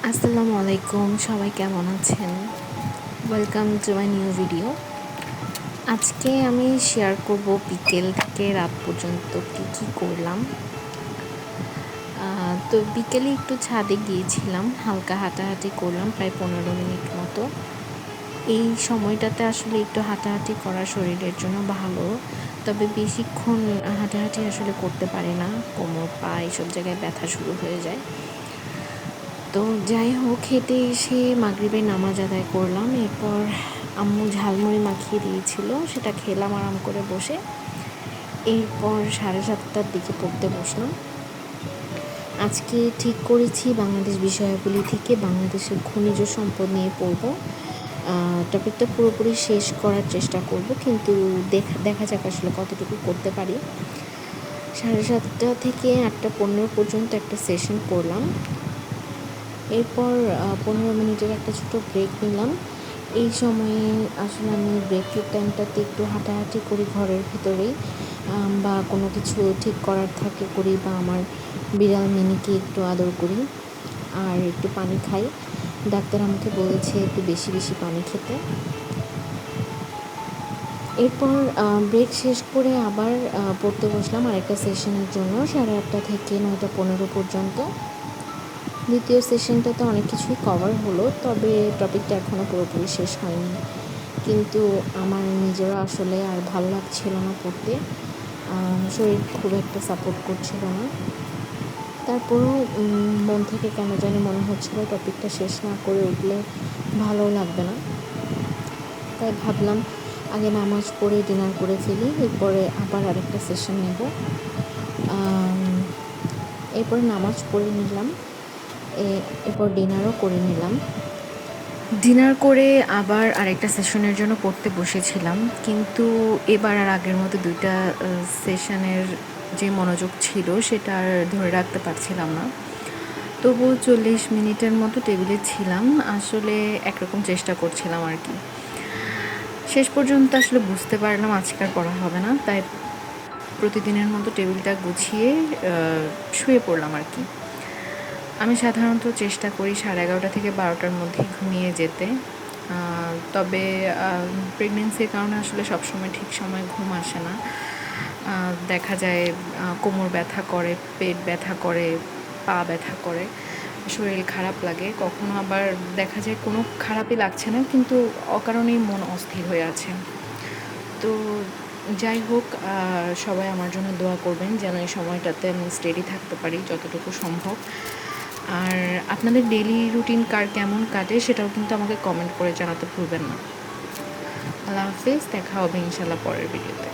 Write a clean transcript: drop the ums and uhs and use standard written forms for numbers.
আসসালামু আলাইকুম, সবাই কেমন আছেন? Welcome to my new video. আজকে আমি শেয়ার করব বিকেল থেকে রাত পর্যন্ত কী কী করলাম। তো বিকেলে একটু ছাদে গিয়েছিলাম, হালকা হাঁটাহাঁটি করলাম প্রায় 15 মিনিট মতো। এই সময়টাতে আসলে একটু হাঁটাহাঁটি করা শরীরের জন্য ভালো, তবে বেশিক্ষণ হাঁটাহাঁটি আসলে করতে পারি না, কোমর পা এইসব জায়গায় ব্যথা শুরু হয়ে যায়। তো যাই হোক, হেঁটে এসে মাগরিবের নামাজ আদায় করলাম। এরপর আম্মু ঝালমুড়ি মাখিয়ে দিয়েছিল, সেটা খেলাম আরাম করে বসে। এরপর 7:30টার দিকে পড়তে বসলাম। আজকে ঠিক করেছি বাংলাদেশ বিষয়াবলী থেকে বাংলাদেশের খনিজ সম্পদ নিয়ে পড়ব। টপিকটা পুরোপুরি শেষ করার চেষ্টা করব, কিন্তু দেখা যাক আসলে কতটুকু করতে পারি। 7:30টা থেকে 8:15 পর্যন্ত একটা সেশন করলাম। এরপর 15 মিনিটের একটা ছোটো ব্রেক নিলাম। এই সময়ে আসলে আমি ব্রেকের টাইমটাতে একটু হাঁটাহাঁটি করি ঘরের ভিতরেই, বা কোনো কিছু ঠিক করার থাকে করি, বা আমার বিড়াল মিনিকে একটু আদর করি, আর একটু পানি খাই। ডাক্তার আমাকে বলেছে একটু বেশি বেশি পানি খেতে। এরপর ব্রেক শেষ করে আবার পড়তে বসলাম আরেকটা সেশনের জন্য, 8:30টা থেকে 9:15 পর্যন্ত। দ্বিতীয় সেশনটাতে অনেক কিছুই কভার হলো, তবে টপিকটা এখনও পুরোপুরি শেষ হয়নি। কিন্তু আমার নিজেরও আসলে আর ভালো লাগছিল না পড়তে, শরীর খুব একটা সাপোর্ট করছিল না। তারপরেও মন থেকে কেন জানি মনে হচ্ছিল টপিকটা শেষ না করে উঠলে ভালো লাগবে না। তাই ভাবলাম আগে নামাজ পড়ে ডিনার করে ফেলি, এরপরে আবার আরেকটা সেশন নেব। এরপরে নামাজ পড়ে নিলাম, এরপর ডিনারও করে নিলাম। ডিনার করে আবার আরেকটা সেশনের জন্য পড়তে বসেছিলাম, কিন্তু এবার আর আগের মতো দুইটা সেশনের যে মনোযোগ ছিল সেটা আর ধরে রাখতে পারছিলাম না। তবুও 40 মিনিটের মতো টেবিলে ছিলাম, আসলে একরকম চেষ্টা করছিলাম আর কি। শেষ পর্যন্ত আসলে বুঝতে পারলাম আজকে আর পড়া হবে না, তাই প্রতিদিনের মতো টেবিলটা গুছিয়ে শুয়ে পড়লাম আর কি। আমি সাধারণত চেষ্টা করি 11:30 থেকে 12টার মধ্যে ঘুমিয়ে যেতে, তবে প্রেগনেন্সির কারণে আসলে সবসময় ঠিক সময় ঘুম আসে না। দেখা যায় কোমর ব্যথা করে, পেট ব্যথা করে, পা ব্যথা করে, শরীর খারাপ লাগে। কখনো আবার দেখা যায় কোনো খারাপই লাগছে না, কিন্তু অকারণেই মন অস্থির হয়ে আছে। তো যাই হোক, সবাই আমার জন্য দোয়া করবেন যেন এই সময়টাতে আমি স্টেডি থাকতে পারি যতটুকু সম্ভব। আর আপনাদের ডেইলি রুটিন কার কেমন কাটে সেটাও কিন্তু আমাকে কমেন্ট করে জানাতে ভুলবেন না। আল্লাহ হাফিজ, দেখা হবে ইনশাল্লাহ পরের ভিডিওতে।